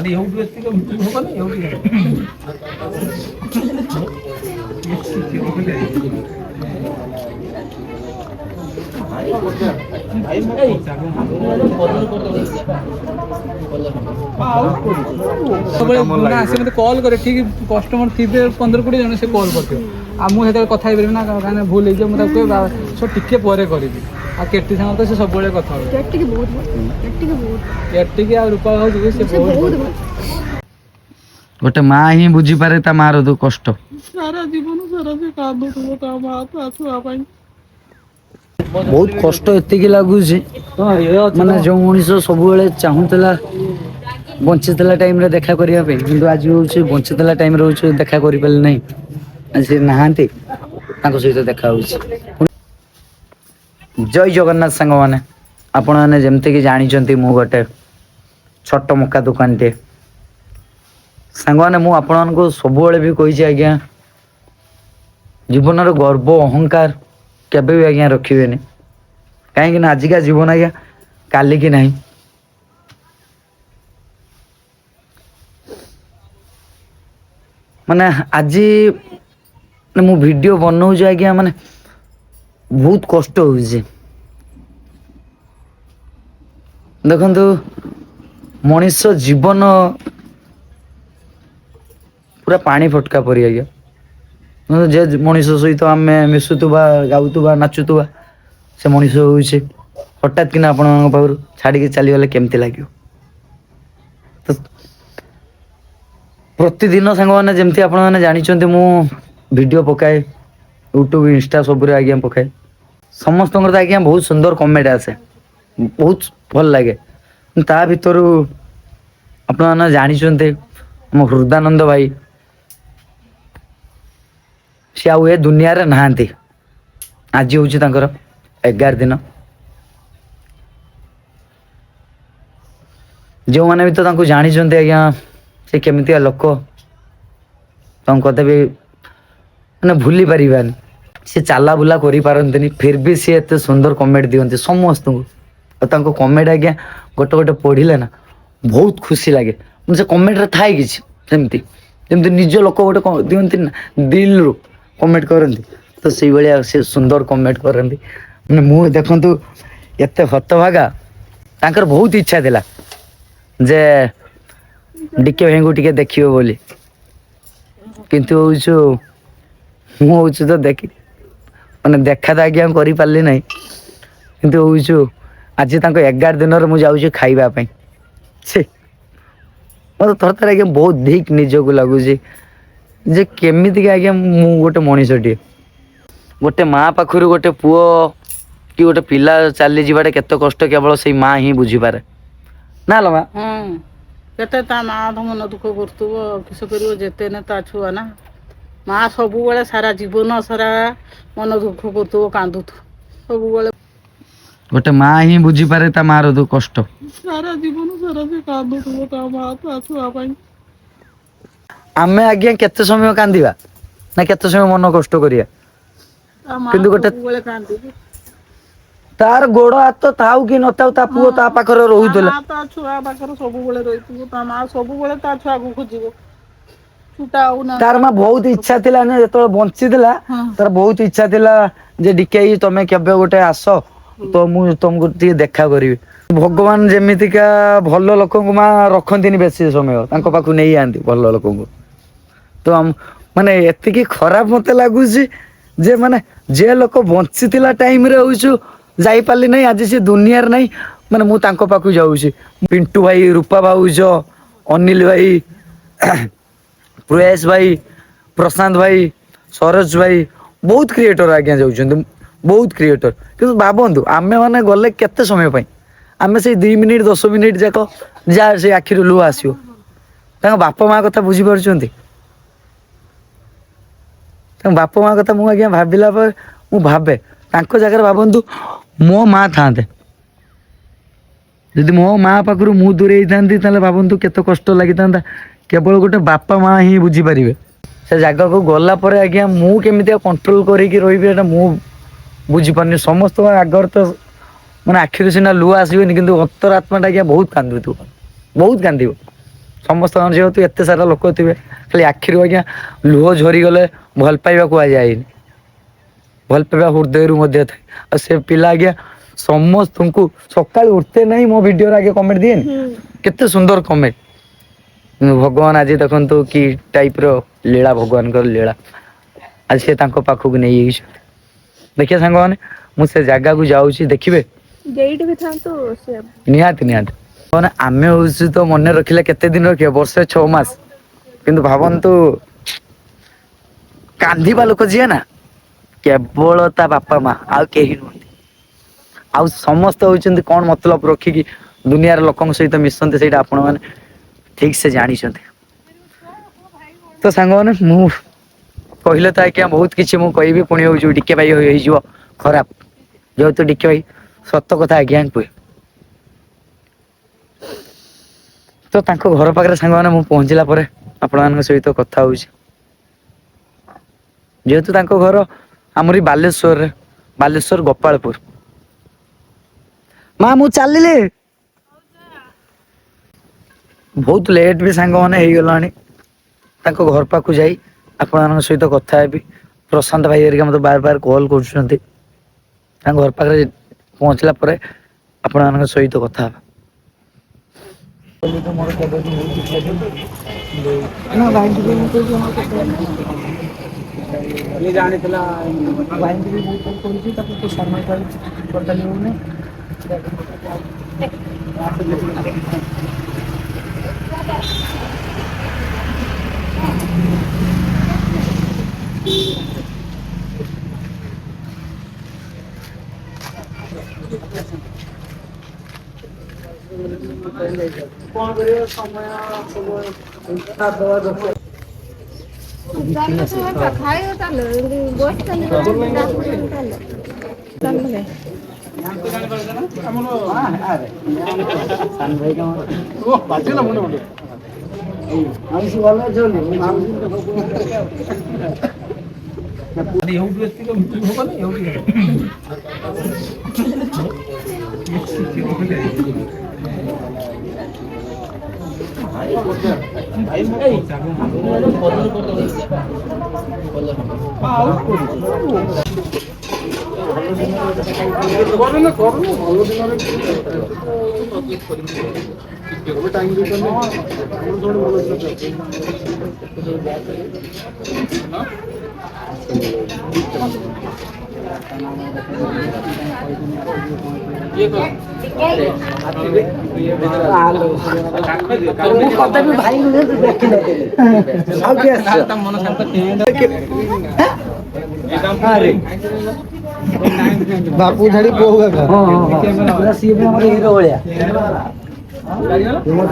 ଏଉଠୁ ଏତିକି ଭିତରକୁ ହବନି मत कल करे ठीक कस्टमर थे 15-20 जन से कल कर मुझे कथा ना कहीं भूल हो मुझे सो टिके पर करी आ केटी सागर तो सब कथा रूपा गोटे माँ ही बुझी पारे ता मार दो कष्ट सारा जीवन सारा से कांदुथबो ता मां ता छुआ पाई बहुत कष्ट एतिकी लगुच माने जो मनीष सब चाहूला बंचीला टाइम रे देखा करिया पे किंतु आज हूँ बंचीला टाइम रे देखा करि पाले नहीं आज नहांती तांको सहित देखा हो। जय जगन्नाथ सांग माने आपण माने जेमते कि जानी मु गोटे छोट मक्का दुकान टे सांग माने मु आपण को सब भी कही आज्ञा जीवन गर्व अहंकार केबे भी आज्ञा रखिबेनी कहीं आजिका जीवन आज्ञा काली की नहीं माने आज मु वीडियो बनाऊ आज्ञा माने बहुत कष्ट हो देखु मनीष जीवन पूरा पानी फटका परी आज्ञा जे मनीष सहित आम मिशुवा गाउवा नाचुवा से मनीष हो हठात कि आपण पाखु छाड़ी चलीगले केमती लगे तो प्रतिदिन सांग मैंने जमती आपण मैंने जानी मु वीडियो पकाए यूट्यूब इंस्टा सब आज्ञा पकाए समस्त आज्ञा बहुत सुंदर कमेंट आसे बहुत भल लगे ता भर आपने जानी आम हृदानंद भाई सी आउ ए दुनिया रे नहांती आज हूँ 11 दिन जो मैंने भी तो जानी आज्ञा से केमितिया लोक कदे भी मैंने भूली पारानी सी चला बुला करी पारंतनी फिर भी सी एत सुंदर कमेंट दिखती समस्त को कमेंट आज्ञा गोटे गोटे पढ़ले ना बहुत खुशी लगे से कमेंट थाए कि निज लोक गोटे दिखती ना दिल रु कमेंट करती तो से भाया से सुंदर कमेंट करती मैंने मुझे देखु एत हतभागा तांकर बहुत इच्छा थिला जे डीके भाई को टिके देखियो बोली किंतु हूँ तो देखी मैंने देखा तो आज्ञा करी पारली नहीं किंतु हूँ आज 11 दिन मुझे जाऊँ खाइबा से मतलब थर थर आज्ञा बहुत धिक निजक लगुच जे केमिति आज्ञा मु गोटे मनीषटी गोटे माँ पाखर गोटे पुओ कि गोटे पिला चली जावाटे केते कष्ट केवल से माँ ही बुझीपारे ना लो माँ केते ता माँ तो मन दुख करतुबो किस करिवो जेते ने ता छुआ ना माँ सब बेले सारा जीवन सारा मन दुख करतुबो कांदुथु सब बेले गोटे माँ ही बुझीपारे ता मार दो कष्ट सारा जीवन सारा से कांदुथुबो ता माँ ता छुआ पाई आमे आज्ञा केते समय कांदिबा ना केते समय मन कष्ट करिया किंतु गोटे तार गोड़ हाथ थाउ कि न थाउ ता पुओ ता पाखरे रहुतले ता छुआ पाखरे सब बेले रहितुबो ता माँ सब बेले ता छुआ को खोजिबो छुटा हो ना तार माँ बहुत इच्छा थिला ने जतो बंची थिला तार बहुत इच्छा थिला जे डीके तमे केबे गोटे आस तो मु तुमको टी देखा करी भगवान जेमितिका भल लोक को माँ रखंतिनी बेसी समय तांको पाखु नै आंती भल लोक को तो हम माने एतिकी खराब मते लागुची जे माने जे लोक बंची थिला टाइम रे होइछु जाई पाली नहीं आज से दुनिया रे नहीं माने मु तांको पाखु जाउची पिंटू भाई रूपा भाउज अनिल भाई प्रयास भाई प्रशांत भाई सरोज भाई बहुत क्रिएटर आज्ञा जाउछन बहुत क्रिएटर किंतु भाबंतु आमे माने गले केते समय पई आमे से 2 मिनिट 10 मिनिट जाको जा से आखिर लुह आसियो तांको बापा माँ कथा बुझी पारुछंती तांको बापा माँ कथा मु आज्ञा भाबिला पर मु भाबे तांको जगह भाबंतु मो माँ थांते यदि मो माँ पाखरु मु दूरे थांती ताले भाबंतु केते कष्ट लागि थांता केवल गोटे बापा माँ ही बुझी पारिबे से जगह को गला परे आज्ञा मु केमितिया कंट्रोल करिकि रहिबे एटा मु बुझी पारनी समस्त आगर तो मैंने आखिर सीना लुह आसबेनि किंतु अंतरात्मा आज्ञा बहुत कांदुथु बहुत कांदिबो ସମସ୍ତଙ୍କର ଯେହେତୁ ଏତେ ସାରା ଲୋକ ଥିବେ ଖାଲି ଆଖିରୁ ଆଜ୍ଞା ଲୁହ ଝରିଗଲେ ଭଲ ପାଇବା କୁହାଯାଏନି, ଭଲ ପାଇବା ହୃଦୟରୁ ମଧ୍ୟ ଥାଏ। ଆଉ ସେ ପିଲା ଆଜ୍ଞା ସମସ୍ତଙ୍କୁ ସକାଳୁ ଉଠତେ ନାହିଁ ମୋ ଭିଡ଼ିଓରେ ଆଜ୍ଞା କମେଣ୍ଟ ଦିଏନି, କେତେ ସୁନ୍ଦର କମେଣ୍ଟ। ଭଗବାନ ଆଜି ଦେଖନ୍ତୁ କି ଟାଇପର ଲୀଳା, ଭଗବାନଙ୍କର ଲୀଳା ଆଜି ସେ ତାଙ୍କ ପାଖକୁ ନେଇଯାଇଛନ୍ତି। ଦେଖିବା ସାଙ୍ଗମାନେ ମୁଁ ସେ ଜାଗାକୁ ଯାଉଛି, ଦେଖିବେ ଯେଇଠି ବି ଥାନ୍ତୁ ସେ ନିହାତି ନିହାତି ମାନେ ଆମେ ହଉଛି ତ ମନେ ରଖିଲେ କେତେ ଦିନ ରଖିବ, ବର୍ଷେ 6 ମାସ, କିନ୍ତୁ ଭାବନ୍ତୁ କାନ୍ଦିବା ଲୋକ ଯିଏ ନା କେବଳ ତା ବାପା ମା, ଆଉ କେହି ନୁହନ୍ତି। ଆଉ ସମସ୍ତେ ହଉଛନ୍ତି କଣ ମତଲବ ରଖିକି ଦୁନିଆର ଲୋକଙ୍କ ସହିତ ମିଶନ୍ତି, ସେଇଟା ଆପଣ ମାନେ ଠିକ ସେ ଜାଣିଛନ୍ତି। ତ ସାଙ୍ଗମାନେ ମୁଁ କହିଲେ ତ ଆଜ୍ଞା ବହୁତ କିଛି ମୁଁ କହିବି, ପୁଣି ହଉଛି ଟିକେ ଭାଇ ହେଇଯିବ ଖରାପ, ଯେହେତୁ ଟିକେ ଭାଇ ସତ କଥା ଆଜ୍ଞା କୁହେ। ତ ତାଙ୍କ ଘର ପାଖରେ ସାଙ୍ଗମାନେ ମୁଁ ପହଞ୍ଚିଲା ପରେ ଆପଣମାନଙ୍କ ସହିତ କଥା ହଉଛି। ଯେହେତୁ ତାଙ୍କ ଘର ଆମରି ବାଲେଶ୍ଵରରେ, ବାଲେଶ୍ଵର ଗୋପାଳପୁର। ମା ମୁଁ ଚାଲିଲି, ବହୁତ ଲେଟ୍ ବି ସାଙ୍ଗମାନେ ହେଇଗଲାଣି। ତାଙ୍କ ଘର ପାଖକୁ ଯାଇ ଆପଣମାନଙ୍କ ସହିତ କଥା ହେବି। ପ୍ରଶାନ୍ତ ଭାଇ ହେରିକା ମତେ ବାର ବାର କଲ୍ କରୁଛନ୍ତି। ତାଙ୍କ ଘର ପାଖରେ ପହଞ୍ଚିଲା ପରେ ଆପଣମାନଙ୍କ ସହିତ କଥା ହେବା। ଇଏ ଜାଣିଥିଲା ଭାଇଙ୍କୁ ବି ବହୁତ କରୁଛି, ତାକୁ ତ ସମୟ ଟୋଟାଲି ହଉନି। କଣ କରିବା ସମୟ ସବୁ ବାପୁ ଛାଡି ବୋଉ ସିଏ ବି ଆମର ହିରୋ ଭଳିଆ।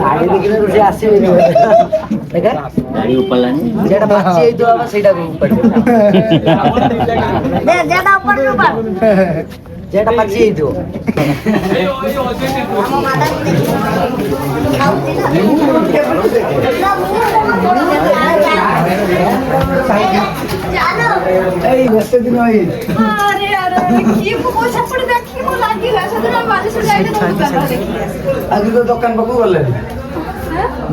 ଗାଡି ଦେଖିଲେ ସେ ଆସିବେନି, ଯେଟା ବାଛି ହେଇଥିବ ସେଇଟା ଯେଟା ବାଛି ହେଇଥିବ। ଏଇ ବର୍ଷେ ଦିନ ଆଜି ତ ଦୋକାନ ପାଖକୁ ଗଲେନି,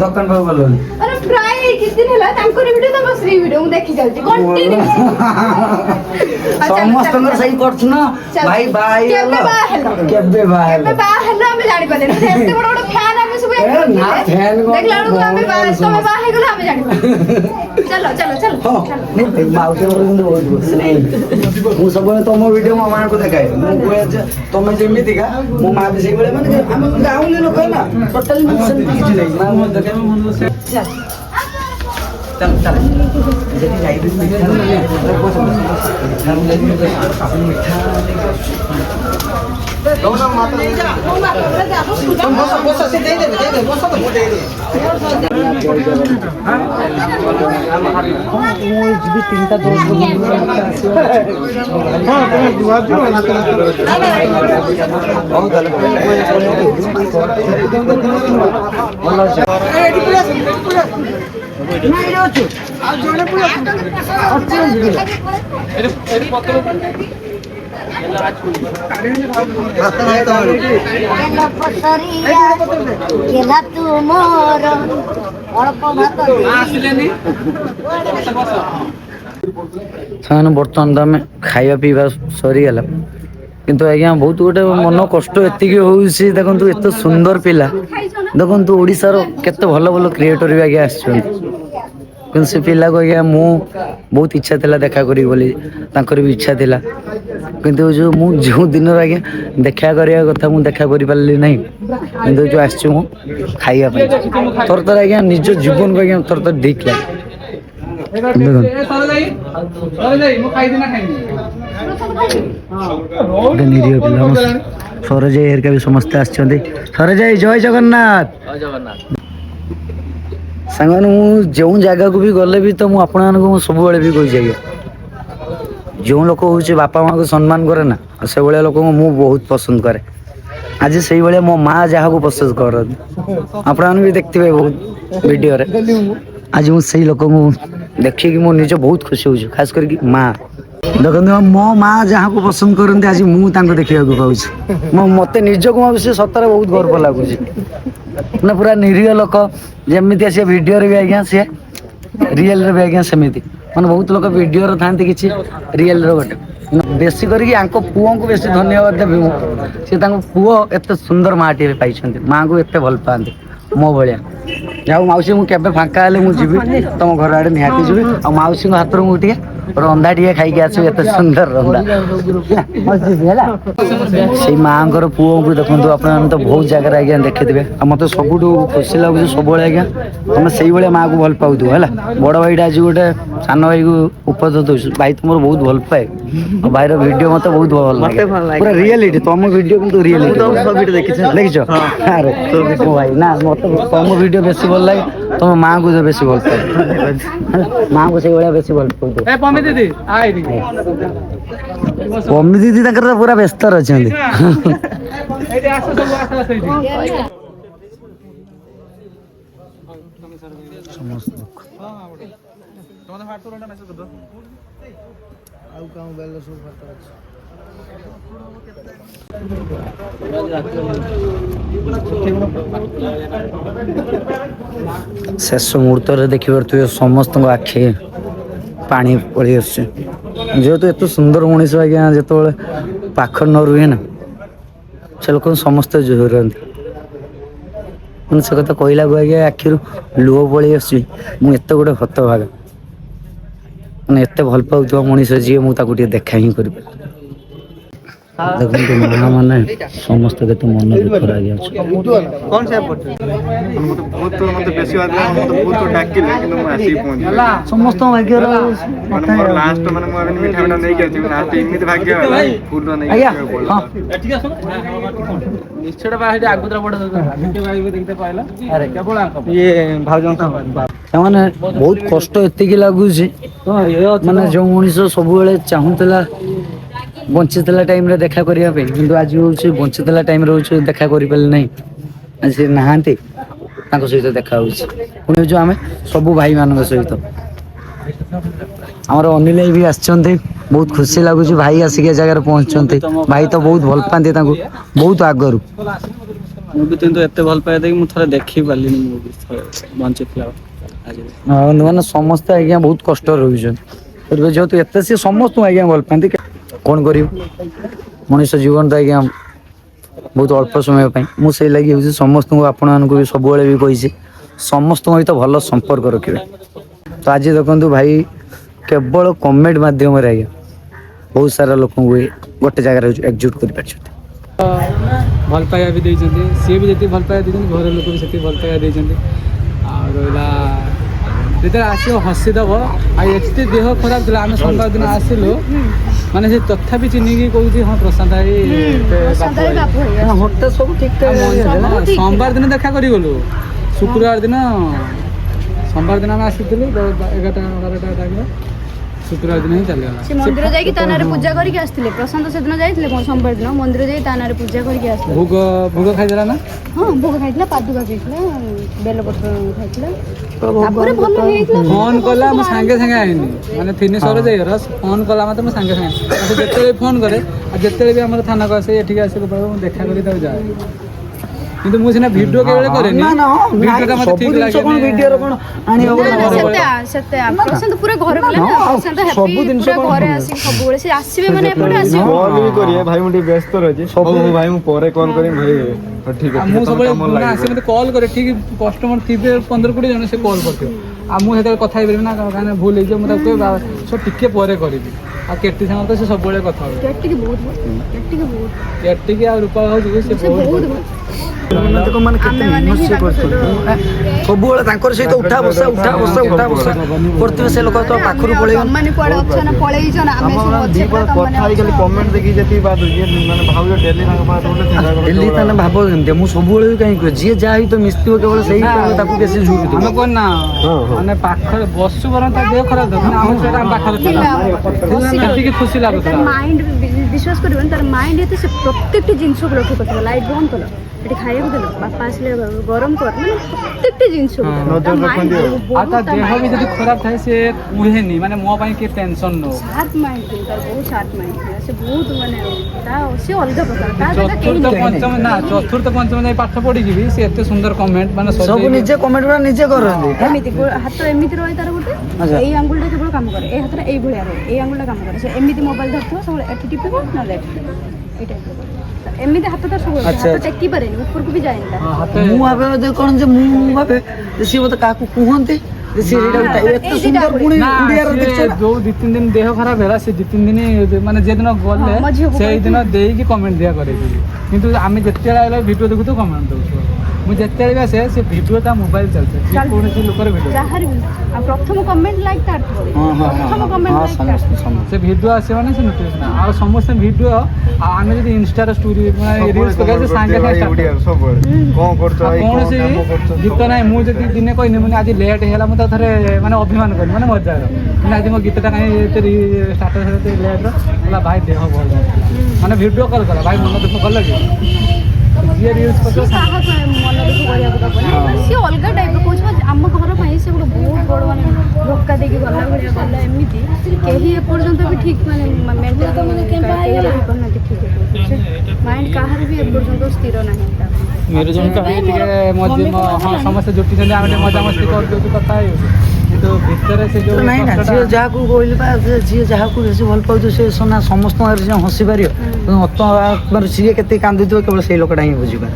ଦୋକାନ ପାଖକୁ ଗଲେନି। अरे प्राय किस दिन ହେଲା ତାଙ୍କର ଭିଡିଓ ତମ ଶ୍ରୀ ଭିଡିଓ ମୁଁ ଦେଖି ଯାଉଛି କଣ୍ଟିନ୍ୟୁ। ସମସ୍ତଙ୍କର ସେଇ କରୁଛୁ ନା ଭାଇ ଭାଇ କେବେ ବାହା ହେଲ କେବେ ବାହା ହେଲ ଆମେ ଜାଣି ପାରିଲେନି, ଏତେ ବଡ ବଡ ଫ୍ୟାନ ଆମେ ସବୁ ଦେଖିଲା ବେଳକୁ ଆମେ ତମେ ବାହା ହେଇଗଲେ ଆମେ ଜାଣି ପାରିଲୁ। ଚାଲ ଚାଲ ଚାଲ ମୁଁ ସବୁବେଳେ ତମ ଭିଡିଓ ମୋ ମାଙ୍କୁ ଦେଖାଏ। ମୁଁ କୁହେ ଯେ ତମେ ଯେମିତିକା ମୋ ମା ବି ସେଇଭଳିଆ, ମାନେ ଆମେ ଗାଉଁଲି ଲୋକ ନା ଟୋଟାଲି ସେମିତି କିଛି ନାହିଁ। ମା ମତେ ଦେଖାଏ ଚାଲ ଚାଲ ସେଠି ଯାଇବି ତିନିଟା ସେମାନେ ବର୍ତ୍ତମାନ ତ ଆମେ ଖାଇବା ପିଇବା ସରିଗଲା କିନ୍ତୁ ଆଜ୍ଞା ବହୁତ ଗୋଟେ ମନ କଷ୍ଟ ଏତିକି ହଉଛି ଦେଖନ୍ତୁ ଏତେ ସୁନ୍ଦର ପିଲା ଦେଖନ୍ତୁ ଓଡ଼ିଶାର କେତେ ଭଲ ଭଲ କ୍ରିଏଟର ବି ଆଜ୍ଞା ଆସିଛନ୍ତି କିନ୍ତୁ ସେ ପିଲାକୁ ଆଜ୍ଞା ମୁଁ ବହୁତ ଇଚ୍ଛା ଥିଲା ଦେଖା କରିବି ବୋଲି ତାଙ୍କର ବି ଇଚ୍ଛା ଥିଲା କିନ୍ତୁ ମୁଁ ଯେଉଁ ଦିନରେ ଆଜ୍ଞା ଦେଖା କରିବା କଥା ମୁଁ ଦେଖା କରିପାରିଲି ନାହିଁ କିନ୍ତୁ ଯେଉଁ ଆସିଛି ମୁଁ ଖାଇବା ପାଇଁ ଥରେ ଥରେ ଆଜ୍ଞା ନିଜ ଜୀବନକୁ ଆଜ୍ଞା ଥରେ ଥରେ ଠିକ୍ ଲାଗେ ଗୋଟେ ନିରୀହ ପିଲା ସରୋଜ ଭାଇ ହେରିକା ବି ସମସ୍ତେ ଆସିଛନ୍ତି ସରୋଜ ଭାଇ ଜୟ ଜଗନ୍ନାଥ ସାଙ୍ଗମାନେ ମୁଁ ଯେଉଁ ଜାଗାକୁ ବି ଗଲେ ବି ତ ମୁଁ ଆପଣମାନଙ୍କୁ ମୁଁ ସବୁବେଳେ ବି କହିଛି ଆଜ୍ଞା ଯେଉଁ ଲୋକ ହେଉଛି ବାପା ମାଆଙ୍କୁ ସମ୍ମାନ କରେ ନା ସେଭଳିଆ ଲୋକଙ୍କୁ ମୁଁ ବହୁତ ପସନ୍ଦ କରେ ଆଜି ସେଇଭଳିଆ ମୋ ମା ଯାହାକୁ ପସନ୍ଦ କରନ୍ତି ଆପଣମାନେ ବି ଦେଖିଥିବେ ବହୁତ ଭିଡ଼ିଓରେ ଆଜି ମୁଁ ସେଇ ଲୋକଙ୍କୁ ଦେଖିକି ମୋ ନିଜ ବହୁତ ଖୁସି ହଉଛି ଖାସ କରିକି ମା ଦେଖନ୍ତୁ ମୋ ମା ଯାହାକୁ ପସନ୍ଦ କରନ୍ତି ଆଜି ମୁଁ ତାଙ୍କୁ ଦେଖିବାକୁ ପାଉଛି ମତେ ନିଜକୁ ସେ ସତରେ ବହୁତ ଗର୍ବ ଲାଗୁଛି ମାନେ ପୁରା ନିରୀହ ଲୋକ ଯେମିତି ସେ ଭିଡ଼ିଓରେ ବି ଆଜ୍ଞା ସିଏ ରିଏଲରେ ବି ଆଜ୍ଞା ସେମିତି ମାନେ ବହୁତ ଲୋକ ଭିଡ଼ିଓରେ ଥାନ୍ତି କିଛି ରିଏଲର ଗୋଟେ ବେଶୀ କରିକି ଆଙ୍କ ପୁଅଙ୍କୁ ବେଶୀ ଧନ୍ୟବାଦ ଦେବି ମୁଁ ସେ ତାଙ୍କ ପୁଅ ଏତେ ସୁନ୍ଦର ମାଆଟିଏ ପାଇଛନ୍ତି ମାଆଙ୍କୁ ଏତେ ଭଲ ପାଆନ୍ତି ମୋ ଭଳିଆ ଯାଉ ମାଉସୀ ମୁଁ କେବେ ଫାଙ୍କା ହେଲେ ମୁଁ ଯିବି ତମ ଘର ଆଡ଼େ ନିହାତି ଯିବି ଆଉ ମାଉସୀଙ୍କ ହାତରୁ ମୁଁ ଟିକେ ରନ୍ଧା ଟିକେ ଖାଇକି ଆସିବି ଏତେ ସୁନ୍ଦର ରନ୍ଧା ସେଇ ମାଆଙ୍କର ପୁଅଙ୍କୁ ଦେଖନ୍ତୁ ଆପଣମାନେ ତ ବହୁତ ଜାଗାରେ ଆଜ୍ଞା ଦେଖିଥିବେ ଆଉ ମତେ ସବୁଠୁ ଖୁସି ଲାଗୁଛି ସବୁବେଳେ ଆଜ୍ଞା ତମେ ସେଇଭଳିଆ ମାଆକୁ ଭଲ ପାଉଥିବ ହେଲା ବଡ଼ ଭାଇଟା ଆଜି ଗୋଟେ ସାନ ଭାଇକୁ ଉପଦେଶ ଦଉଛି ଭାଇ ତୁମର ବହୁତ ଭଲ ପାଏ ଆଉ ଭାଇର ଭିଡ଼ିଓ ମତେ ବହୁତ ଭଲ ଲାଗେ ପୁରା ରିଏଲିଟି ତମ ଭିଡ଼ିଓ କିନ୍ତୁ ରିଏଲିଟି ଦେଖିଛ ଆରେ ଭାଇ ନା ମତେ ତମ ଭିଡ଼ିଓ ବେଶୀ ଭଲ ଲାଗେ ତମ ମାଆଙ୍କୁ ବେଶୀ ଭଲ ପାଏ ମାଆଙ୍କୁ ସେଇଭଳିଆ ବେଶୀ ଭଲ ପାଉଥିବ ପମି ଦିଦି ତାଙ୍କର ପୁରା ବ୍ୟସ୍ତରେ ଅଛନ୍ତି ଶେଷ ମୁହୂର୍ତ୍ତରେ ଦେଖିପାରୁଥିବେ ସମସ୍ତଙ୍କ ଆଖି ପାଣି ପଳେଇ ଆସୁଛି ଯେହେତୁ ଏତେ ସୁନ୍ଦର ମଣିଷ ଆଜ୍ଞା ଯେତେବେଳେ ପାଖରେ ନ ରୁହେ ନା ସେ ଲୋକଙ୍କୁ ସମସ୍ତେ ଝୁରନ୍ତି ମାନେ ସେ କଥା କହିଲାକୁ ଆଜ୍ଞା ଆଖିରୁ ଲୁହ ପଳେଇ ଆସୁଛି ମୁଁ ଏତେ ଗୋଟେ ହତଭାଗା ମାନେ ଏତେ ଭଲ ପାଉଥିବା ମଣିଷ ଯିଏ ମୁଁ ତାକୁ ଟିକେ ଦେଖା ହିଁ କରିପାରିବି ଦେଖନ୍ତୁ ମା ମାନେ ସମସ୍ତେ କେତେ ମନ ଦୁଃଖରେ ଆଜ୍ଞା ସମସ୍ତଙ୍କ ଭାଗ୍ୟର ସେମାନେ ବହୁତ କଷ୍ଟ ଏତିକି ଲାଗୁଛି ମାନେ ଯେଉଁ ମଣିଷ ସବୁବେଳେ ଚାହୁଁଥିଲା ବଞ୍ଚିଥିଲା ଟାଇମରେ ଦେଖା କରିବା ପାଇଁ କିନ୍ତୁ ଆଜି ହଉଛି ବଞ୍ଚିଥିଲା ଟାଇମରେ ହଉଛି ଦେଖା କରିପାରିଲେ ନାହିଁ ଆଜି ସେ ନାହାନ୍ତି ତାଙ୍କ ସହିତ ଦେଖା ହଉଛି ପୁଣି ହଉଛୁ ଆମେ ସବୁ ଭାଇମାନଙ୍କ ସହିତ ଆମର ଅନିଲ ଭାଇ ବି ଆସିଛନ୍ତି ବହୁତ ଖୁସି ଲାଗୁଛି ଭାଇ ଆସିକି ଏ ଜାଗାରେ ପହଞ୍ଚୁଛନ୍ତି ଭାଇ ତ ବହୁତ ଭଲ ପାଆନ୍ତି ତାଙ୍କୁ ବହୁତ ଆଗରୁ ମୁଁ ବି କିନ୍ତୁ ଏତେ ଭଲ ପାଇବା ଦେଇକି ମୁଁ ଥରେ ଦେଖି ପାରିଲିନି ମୁଁ ବି ବଞ୍ଚିଥିଲା ମାନେ ସମସ୍ତେ ଆଜ୍ଞା ବହୁତ କଷ୍ଟ ରହୁଛନ୍ତି ଯେହେତୁ ଏତେ ସିଏ ସମସ୍ତଙ୍କୁ ଆଜ୍ଞା ଭଲ ପାଆନ୍ତି କ'ଣ କରିବୁ ମଣିଷ ଜୀବନ ତ ଆଜ୍ଞା ବହୁତ ଅଳ୍ପ ସମୟ ପାଇଁ ମୁଁ ସେଇ ଲାଗି ହେଉଛି ସମସ୍ତଙ୍କୁ ଆପଣମାନଙ୍କୁ ବି ସବୁବେଳେ ବି କହିଛି ସମସ୍ତଙ୍କ ସହିତ ଭଲ ସମ୍ପର୍କ ରଖିବେ ତ ଆଜି ଦେଖନ୍ତୁ ଭାଇ କେବଳ କମେଣ୍ଟ ମାଧ୍ୟମରେ ଆଜ୍ଞା ବହୁତ ସାରା ଲୋକଙ୍କୁ ଗୋଟେ ଜାଗାରେ ଏକଜୁଟ କରିପାରିଛନ୍ତି ଭଲ ପାଇବା ବି ଦେଇଛନ୍ତି ସିଏ ବି ଯେତିକି ଭଲ ପାଇବା ଦେଇଛନ୍ତି ଘର ଲୋକ ବି ସେତିକି ଭଲ ପାଇବା ଦେଇଛନ୍ତି ଆଉ ରହିଲା ଯେତେବେଳେ ଆସିବ ହସିଦେବ ଆଉ ଏତେ ଦେହ ଖରାପ ଥିଲା ଆମେ ସୋମବାର ଦିନ ଆସିଲୁ ମାନେ ସେ ତଥାପି ଚିହ୍ନିକି କହୁଛି ହଁ ପ୍ରଶାନ୍ତ ଭାଇ ସୋମବାର ଦିନ ଦେଖା କରିଗଲୁ ଶୁକ୍ରବାର ଦିନ ସୋମବାର ଦିନ ଆମେ ଆସିଥିଲୁ 11ଟା 12ଟା ଟାଇମ୍ରେ ଶୁକ୍ରବାର ଦିନ ହିଁ ଚାଲିଗଲା। ସେ ମନ୍ଦିର ଯାଇକି ତା ନାଁରେ ପୂଜା କରିକି ଆସିଥିଲେ। ପ୍ରଶାନ୍ତ ସେଦିନ ଯାଇଥିଲେ ସୋମବାର ଦିନ ମନ୍ଦିର ଯାଇକି ତା ନାଁରେ ପୂଜା କରିକି ଆସିଥିଲେ। ଭୋଗ ଖାଇଦେଲା ନା? ହଁ ଭୋଗ ଖାଇଥିଲା, ପାଦୁକା ପିଇଥିଲା, ବେଲପତ୍ର ଖାଇଥିଲା, ତାପରେ ଭଲ ହେଇଥିଲା। ଫୋନ କଲା ମୁଁ ସାଙ୍ଗେ ସାଙ୍ଗେ ଆଇନି, ମାନେ ଥିନି ସର ଯାଇର ଫୋନ କଲା ମତେ ମୁଁ ସାଙ୍ଗେ ସାଙ୍ଗେ ମତେ ଯେତେବେଳେ ଫୋନ କରେ ଆଉ ଯେତେବେଳେ ବି ଆମର ଥାନାକୁ ଆସେ ଏଠିକି ଆସେ ମୁଁ ଦେଖା କରି ତାକୁ ଯାଏ। କିନ୍ତୁ ମୁଁ ସିନା ଭିଡ଼ିଓ କେବେଳେ କରେନି, ଭିଡ଼ିଓଟା ମତେ ଠିକ ଲାଗେ। ଭିଡ଼ିଓର କଣ ଆଣି ହବ? ସେତେ ପ୍ରଶାନ୍ତ ପୁରା ଘରେ ଗଲେ ନା, ପ୍ରଶାନ୍ତ ସବୁ ଜିନିଷ ପୁରା ଘରେ ଆସିକି ସବୁବେଳେ ସେ ଆସିବେ ମାନେ ଏପଟେ ଆସିବେ। କଲ୍ ବି କରିବେ ଭାଇ ମୁଁ ଟିକେ ବ୍ୟସ୍ତ ରହିଛି, ସବୁ ଭାଇ ମୁଁ ପରେ କଲ୍ କରିବି ଭାଇ। ହଉ ଠିକ ଆଉ ଅଛି, ମୁଁ ତମେ ସବୁବେଳେ କାମ ଲାଗିବ। ଆସି ମତେ କଲ୍ କରେ, ଠିକ କଷ୍ଟମର ଥିବେ 15-20 ଜଣ ସେ କଲ୍ କରିଥିବ। ଆଉ ମୁଁ ସେତେବେଳେ କଥା ହେଇପାରିବି ନା, କାହିଁକିନା ଭୁଲ ହେଇଯିବ। ମୁଁ ତାକୁ କହିବି ସो ଟିକେ ପରେ କରିବି। ଆଉ କେଟି ସାଙ୍ଗ ତ ସେ ସବୁବେଳେ କଥା ହୁଏ। କେଟିକି ବହୁତ ଭଲ, କେଟିକି ବହୁତ, କେଟିକି ଆଉ ରୂପା ଭାଉଜ ସେ ସେ ବହୁତ ଭଲ। ମାନେ କେତେ ମେହନତ ସେ କରୁଛନ୍ତି, ସବୁବେଳେ ତାଙ୍କର ସହିତ ଉଠା ବସା କରୁଥିବେ। ସେ ଲୋକ ତ ପାଖରୁ ପଳେଇବ। ତମମାନେ କୁଆଡେ ଅଛ ନା ପଳେଇଛ ନା, ଆମେ ସବୁ ଅଛେ ଦି ପୁରା, କଥା ହେଇ ଖାଲି କମେଣ୍ଟ ଦେଖିକି ଯେତିକି ବାଧୁଛି, ମାନେ ଭାଉଜ ଡେଲି ତାଙ୍କ ପାଖରେ ଗୋଟେ ଚିନ୍ତା ଡେଲି ତାହେଲେ ଭାବ କେମିତି? ମୁଁ ସବୁବେଳେ ବି କାହିଁକି କୁହେ, ଯିଏ ଯାହା ସହିତ ମିଶିଥିବ କେବଳ ସେଇ ତାକୁ ବେଶୀ ଝୁରୁଥିବ। ଆମେ କଣ ନା ମାନେ ପାଖରେ ବସୁ ବରଂ ତା ଦେହ ଖରାପ ଥିବ, କିନ୍ତୁ ଆମ ଛୁଆଟା ଆମ ପାଖରେ ଥିଲା, ସେତିକି ଖୁସି ଲାଗୁଥିଲା। ମାଇଣ୍ଡ ବିଶ୍ୱାସ କରିବନି, ତାର ମାଇଣ୍ଡ ଏତେ ସେ ପ୍ରତ୍ୟେକଟି ଜିନିଷକୁ ଲକ୍ଷ୍ୟ କରୁଥିଲା। ଲାଇଟ୍ ବନ୍ଦ କଲ, ଏଠି ଖାଇବାକୁ ଦେଲ, ବାପା ଆସିଲେ ଗରମ କର, ମାନେ ପ୍ରତ୍ୟେକଟି ଜିନିଷକୁ ତା ମାଇଣ୍ଡ ଆଉ ତା ଦେହ ବି ଯଦି ଖରାପ ଥାଏ ସେ କୁହେନି, ମାନେ ମୋ ପାଇଁ କିଏ ଟେନସନ୍ ନଉ। ସାର୍ପ ମାଇଣ୍ଡ ଥିଲା ତାର, ବହୁତ ସାର୍ପ ମାଇଣ୍ଡ ଥିଲା ସେ, ବହୁତ ମାନେ ସେ ଅଲଗା ପ୍ରକାର। ତା ଜାଗା କେହି ଚତୁର୍ଥ ପଞ୍ଚମ ଯାଇ ପାଠ ପଢିକି ବି ସେ ଏତେ ସୁନ୍ଦର କମେଣ୍ଟ, ମାନେ ସବୁ ନିଜେ କମେଣ୍ଟ ଗୁଡ଼ା ନିଜେ କରନ୍ତି। ଏମିତି ହାତ ଏମିତି ରହେ ତାର ଗୋଟେ, ଏଇ ଆଙ୍ଗୁଳିଟା କେବଳ କାମ କରେ, ଏଇ ହାତଟା ଏଇ ଭଳିଆ ରହେ, ଏଇ ଆଙ୍ଗୁଳିଟା କାମ କରେ। ସେ ଏମିତି ମୋବାଇଲ ଧରିଥିବ ସବୁବେଳେ, ଏଠି ଟିପିବ ନହେଲେ ଏଠି ଏଇ ଟାଇପ୍ ଏମିତି ହାତଟା ସବୁବେଳେ, ହାତ ଟେକି ପାରେନି, ଉପରକୁ ବି ଯାଏନି ତାର। ମୁଁ ଭାବେ ବୋଧେ କଣ ଯେ, ମୁଁ ଭାବେ ଯେ ସିଏ ବୋଧେ କାହାକୁ କୁହନ୍ତି ଯେ ସିଏ ଏତେ ସୁନ୍ଦର ପୁଣି ଓଡ଼ିଆର ଦେଖିଛ ନା? ଯୋଉ 2-3 ଦିନ ଦେହ ଖରାପ ହେଲା, ସେ 2-3 ଦିନ ମାନେ ଯେଦିନ ଗଲେ ସେଇଦିନ ଦେଇକି କମେଣ୍ଟ ଦିଆ କରେଇଥିଲି। କିନ୍ତୁ ଆମେ ଯେତେବେଳେ ଆଇଲା ଭିଡ଼ିଓ ଦେଖୁଥିବୁ କମେଣ୍ଟ ଦେଉଛୁ। ମୁଁ ଯେତେବେଳେ ବି ଆସେ ସେ ଭିଡ଼ିଓ ତା ମୋବାଇଲ ଚାଲିଥାଏ, କୌଣସି ଲୋକର ଭିଡ଼ିଓ ଯାହାର ବି ଆଉ ପ୍ରଥମ କମେଣ୍ଟ ଲାଇକ୍ ତାର ଥିବ, ପ୍ରଥମ କମେଣ୍ଟ ଲାଇକ୍ ତାର। ସେ ଭିଡ଼ିଓ ଆସିବ ମାନେ ସେ ନୋଟିଫିକେସନ। ଆଉ ସମସ୍ତେ ଭିଡ଼ିଓ, ଆଉ ଆମେ ଯଦି ଇନଷ୍ଟାର ଷ୍ଟୋରି ରିଲ୍ସ ପକାଇଲେ ସାଙ୍ଗେ ସାଙ୍ଗେ ସବୁବେଳେ କଣ କରୁଛ ଭାଇ, କୌଣସି ଗୀତ ନାହିଁ। ମୁଁ ଯଦି ଦିନେ କହିନି ମାନେ ଆଜି ଲେଟ୍ ହେଇଗଲା, ମୁଁ ତା ଥରେ ମାନେ ଅଭିମାନ କରିନି, ମାନେ ମଜାର ମାନେ ଆଜି ମୋ ଗୀତଟା କାହିଁ ଏତେ ଷ୍ଟାଟସ୍ ଏତେ ଲେଟ୍ର ହେଲା, ଭାଇ ଦେହ ଭଲ ମାନେ ଭିଡ଼ିଓ କଲ୍ କଲା, ଭାଇ ମନ ଦୁଃଖ କଲ କି? ଯିଏ ରିଲ୍ସ ପକେଇବ କାହାକୁ ମନ ଦୁଃଖ କରିବାକୁ ଦବନି, ସିଏ ଅଲଗା ଟାଇପ୍ର କହୁଛି। ଆମ ଘର ପାଇଁ ସେ ଗୋଟେ ବହୁତ ବଡ଼ ମାନେ ଧୋକା ଦେଇକି ଗଲା ଭଳିଆ ଗଲା। ଏମିତି କେହି ଏପର୍ଯ୍ୟନ୍ତ ବି ଠିକ୍ ମାନେ ମେଣ୍ଟାଲ କେହି ରହିପାରୁନାହାନ୍ତି ଠିକ୍ ଏପର୍ଯ୍ୟନ୍ତ। ମାଇଣ୍ଡ କାହାର ବି ଏପର୍ଯ୍ୟନ୍ତ ସ୍ଥିର ନାହିଁ। ଟିକେ ସମସ୍ତେ ଜୁଟିଛନ୍ତି, ଆମେ ଟିକେ ମଜାମସ୍ତି କରିଦେଉଛୁ, କଥା ହେଇଯାଉଛୁ, କିନ୍ତୁ ଭିତରେ ସେ ଯୋଉ ନାଇଁ ନା, ଯିଏ ଯାହାକୁ କହିଲେ ବା, ଯିଏ ଯାହାକୁ ବେଶୀ ଭଲ ପାଉଥିବ ସେ ସମସ୍ତଙ୍କ ଆଗରେ ହସି ପାରିବ। ସିଏ କେତେ କାନ୍ଦୁଥିବ କେବଳ ସେଇ ଲୋକଟା ହିଁ ବୁଝିପାରେ।